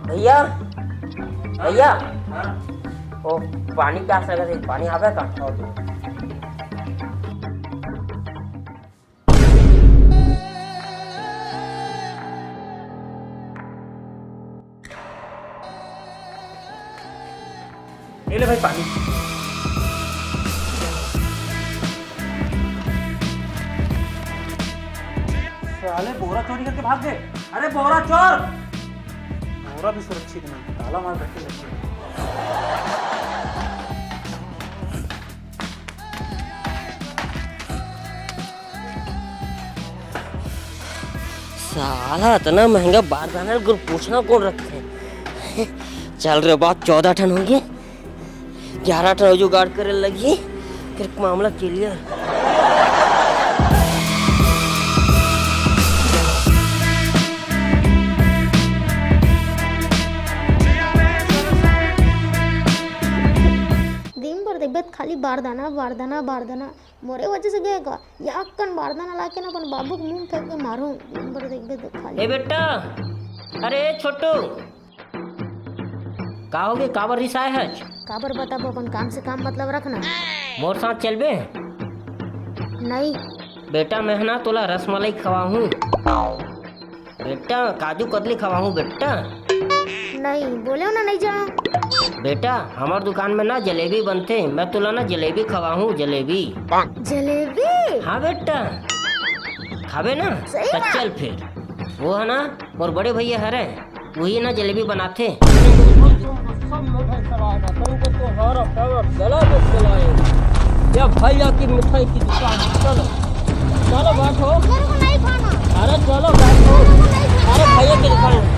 भैया भैया हाँ ओ पानी प्यास लगा थी, पानी आवे का? ले ले भाई पानी। साले बोरा चोरी करके भाग गए। अरे बोरा चोर। बोरा भी सुरक्षित नहीं, ताला मार रखे लगते। साला इतना महंगा बारदाना गुड़ पूछना कौन रखते हैं? चल रहे बात 14 टन होंगे, 11 टन जुगाड़ करे लगी, फिर मामला क्लियर। दिन भर देखबे खाली बारदाना बारदाना बारदाना, मोरे वजह से गए का याक कन बारदाना लाके ना अपन बाबू को मुंह फेंक के मारूं। दिन भर देखबे तो खाली। ए बेटा, अरे छोटू, का हो गए? काबर रिसाए है? काबर बताबो, अपन काम से काम मतलब रखना। मोर साथ चलबे? नहीं बेटा मेहना तोला रसमलाई खवाहूँ, बेटा काजू कतली खवाहूँ बेटा। नहीं बोले हो ना, नहीं जाओ। बेटा हमार दुकान में ना जलेबी बनते, मैं तुला ना जलेबी खवाहूँ, जलेबी। जलेबी? हाँ बेटा, खाबे ना? सही तो बात। चल फिर, वो है ना और बड़े भैया हरे, वही ना जलेबी बनाते। या भैया की मिठाई की दुकान, चलो चलो बैठो। मेरे को नहीं खाना। अरे चलो बैठो, अरे भैया की दुकान।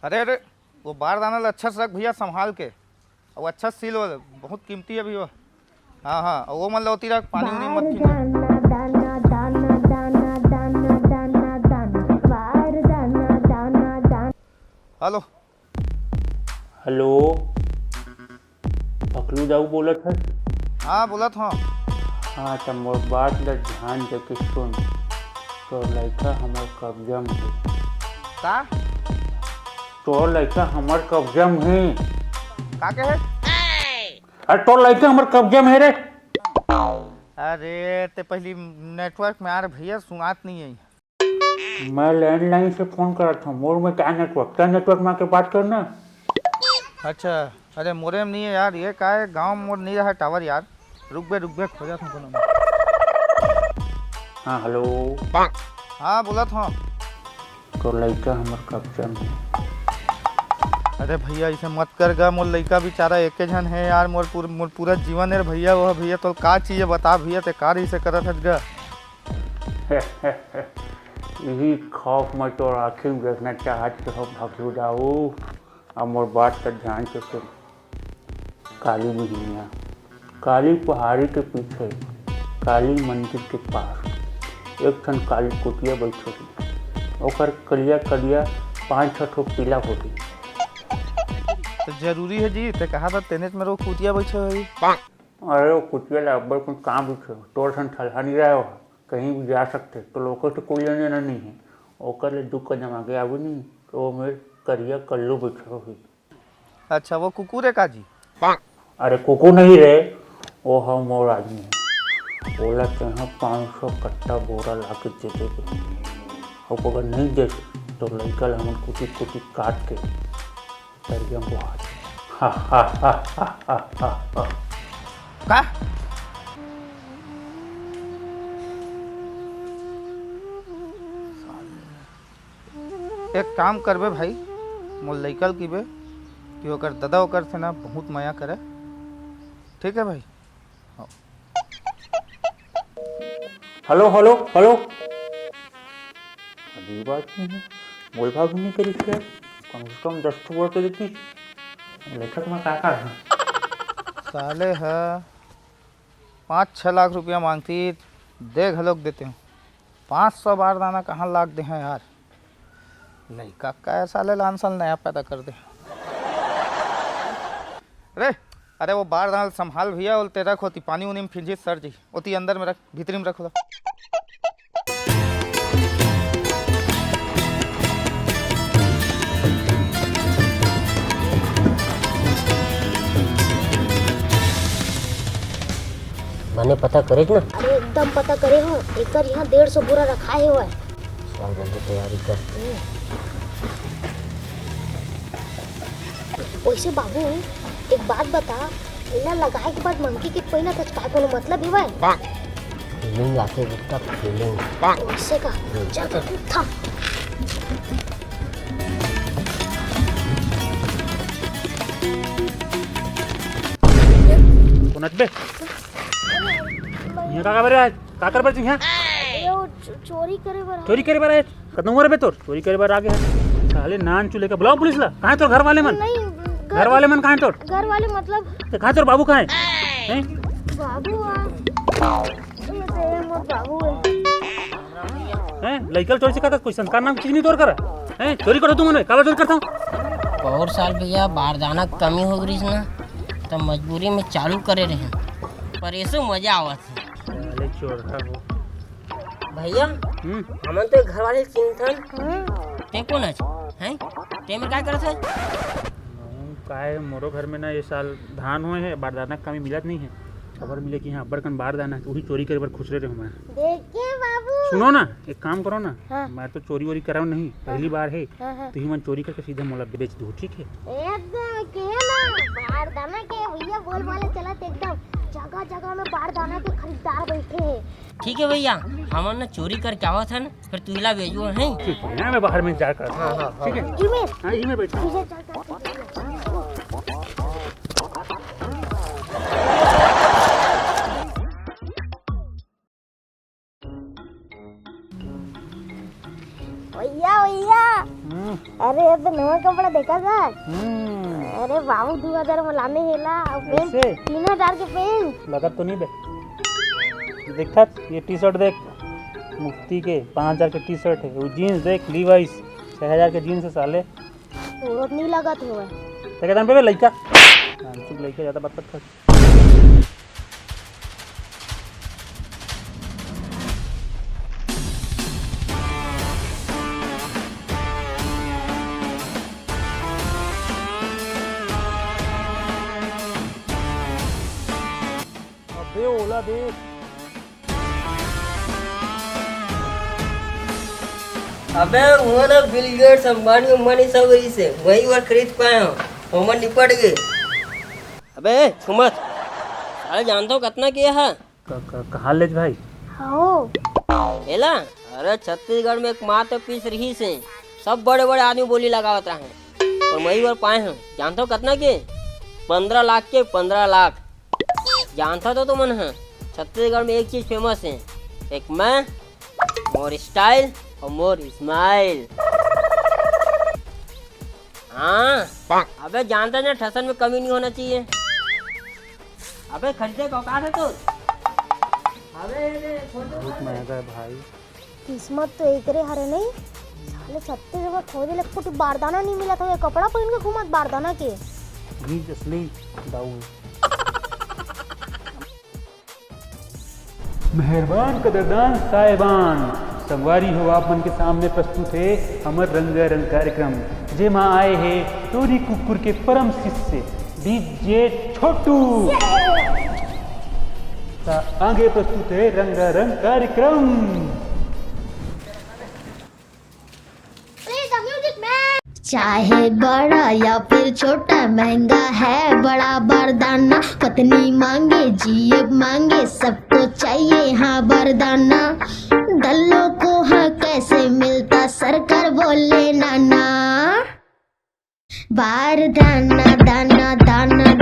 अरे अरे वो बारदाना अच्छा से रख भैया, संभाल के। और अच्छा सील हो, बहुत कीमती है भैया। हाँ हाँ, और वो मन लौती रख, पानी उनी मत खींच। हेलो हेलो, पकलू जाऊ बोलत है? हाँ बोलत हाँ। हाँ तो मोर बात ल ध्यान दे के सुन, तो लड़का हमार कब्जा में है। का तो लड़का हमार कब्जा में है। का के है? अरे तो लड़का हमार कब्जा में है रे। अरे ते पहली नेटवर्क में आ रहे भैया, सुनात नहीं है। मैं लैंडलाइन से फोन करा था, मोर में क्या नेटवर्क में आके बात करना। अच्छा, अरे मोरे में नहीं है यार, ये का है गाँव मोर नहीं रहा टावर यार। रुक बे खोजा था कोनो। हाँ हेलो, हाँ बोलत हाँ। तो लड़का हमार कब्जा में है। अरे भैया ऐसे मत कर गा, मोर लड़का बेचारा एक जन है यार, मोर पूरा जीवन है भैया। वो भैया तो का चाहिए बता भैया, ते कार से करत है गा। यही खौफ में तो आँखें में देखना चाहते हो भगलू जाओ। अब मोर बात का ध्यान से सुन। काली बिहिनिया, काली पहाड़ी के पीछे, काली मंदिर के पास एक ठन काली कुटिया बैठे थी। ओकर कलिया कलिया 5-6 ठो पीला होती। तो जरूरी है जी, ते कहा था तेने में रो कुतिया बैठे हुई। अरे वो कुटिया ला अब्बर कुछ काम पूछे, तोर ठन ठल्हा नहीं रहा हो, कहीं भी जा सकते। तो लोगों से कोई लेने ना नहीं है, ओकर ले दुख का जमा के आवे नहीं। तो वो मेरे करिया कल्लू बैठे हुई। अच्छा वो कुकुर है का जी? अरे कुकू नहीं रे, वो हम मोर आदमी है। बोला चाहे 500 कट्टा बोरा ला के दे देगे, और अगर नहीं दे तो लड़का हम कुटी कुटी काट के तरिया बुहा दे। हा हा हा हा हा हा। का एक काम करबे भाई, मोर लइकल की बे कि ओकर दादा ओकर से ना बहुत माया करे। ठीक है भाई। हेलो हेलो हेलो, अभी बात नहीं है, बोल भाग नहीं करी क्या? कम से कम 10 तो बोल के देती लेखक में का है साले है 5-6 लाख रुपया मांगती, दे घलोक देते हूँ। 500 बारदाना कहाँ लाख दे हैं यार। लड़का का साले लान साल नया पैदा कर दे। अरे वो बारदाना संभाल भैया, बोलते रख होती पानी उनी में फिंजी सर जी होती, अंदर में रख, भीतरी में रख लो। मैंने पता करे ना। अरे एकदम पता करे हो, एक यहाँ 150 बोरा रखा है हुआ है। चल जल्दी तैयारी कर। वैसे बाबू एक बात बता, इला लगाए के बाद मंकी के पहिना तक का कोनो मतलब है भाई? फीलिंग आते उसका फीलिंग। वैसे का चल कर था। कोणाच बे यहाँ का बरे का कर बच यहाँ चोरी करे बर चोरी करे बार खत्म हो रे बे तोर चोरी करे बार आगे है साले नान चूल्हे का बुलाओ पुलिस ला। कहाँ तोर घर वाले मन? नहीं घर वाले मन कहाँ तोर? घर वाले मतलब तो कहाँ तोर बाबू कहाँ है? बाबू ये मोर बाबू है। हैं लइकल चोरी से का कोई संस्कार नाम चीज नहीं तोर कर हैं चोरी करो तुम ने काला चोरी करता हूँ। बहुत साल भैया बारदाना कमी हो गई ना, तो मजबूरी में चालू करे रहे, पर ऐसे मजा आवा था। साले चोर का हो भैया हमन तो घर वाले चिंतन ते कौन है ते में क्या करत है? काय मोरो घर में ना ये साल धान हुए है, बारदाना कमी मिलत नहीं है। खबर मिले कि यहाँ बड़कन बारदाना है, वही चोरी करे पर खुश रहे मैं। देखिए बाबू सुनो ना एक काम करो ना। हाँ। मैं तो चोरी वोरी कराऊँ नहीं, पहली बार है। हाँ। तो ही मन चोरी करके सीधा मोला बेच दो, ठीक है? एकदम के ना बारदाना के भैया बोल वाले चलत एकदम जगह जगह में बारदाना के खरीदार बैठे हैं। ठीक है भैया, हमन ना चोरी करके आवत है, फिर तू इला भेजो है। ठीक है यहाँ मैं बाहर में जा कर ठीक है जी में हाँ यही में बैठा हूँ। तुझे चल भैया भैया अरे ये तो नया कपड़ा देखा था। अरे बाबू 2000 में लाने हेला पेंट ऐसे? 3000 के पेंट लगा तो नहीं बे देखा ये टी शर्ट देख मुफ्ती के 5000 के टी शर्ट है। वो जीन्स देख लीवाइस 6000 के जीन्स है साले। जरूरत नहीं लगा थे क्या दाम पे लड़का चुप लड़का ज़्यादा बात कर। अबे ओला देख अबे वो ना बिल गेट्स अंबानी सब वही से वही और खरीद पाए हो, हमन निपट गए। अबे सुमत साले जानता हूँ कितना किया है? कहाँ ले भाई? हाँ एला अरे छत्तीसगढ़ में एक मात्र पीस रही से सब बड़े बड़े आदमी बोली लगावत रहे, और वही और पाए हैं। जानता हूँ कितना के? 15 लाख के 15 लाख। जानता तो तुमन है छत्तीसगढ़ में एक चीज फेमस है, एक मैं, मोर स्टाइल और मोर स्माइल। हाँ अबे जानता ना ठसन में कमी नहीं होना चाहिए। अबे खरीदे का औकात है तो। अबे बहुत महंगा है भाई। किस्मत तो एक रे हरे नहीं साले 36 जगह खोजे लग कुछ बारदाना नहीं मिला था। ये कपड़ा पहन के घूमत बारदाना के बीज असली दाऊ। मेहरबान कदरदान साहिबान, संगवारी हो आप मन के सामने प्रस्तुत है हमर रंगारंग कार्यक्रम, जेमा आए हैं टोरी कुकुर के परम शिष्य डीजे छोटू। आगे प्रस्तुत है रंगारंग कार्यक्रम। चाहे बड़ा या फिर छोटा महंगा है बड़ा बारदाना, पत्नी मांगे जीब मांगे सबको चाहिए हाँ बारदाना। दल्लों को हाँ कैसे मिलता सरकार बोले नाना, बारदाना दाना दाना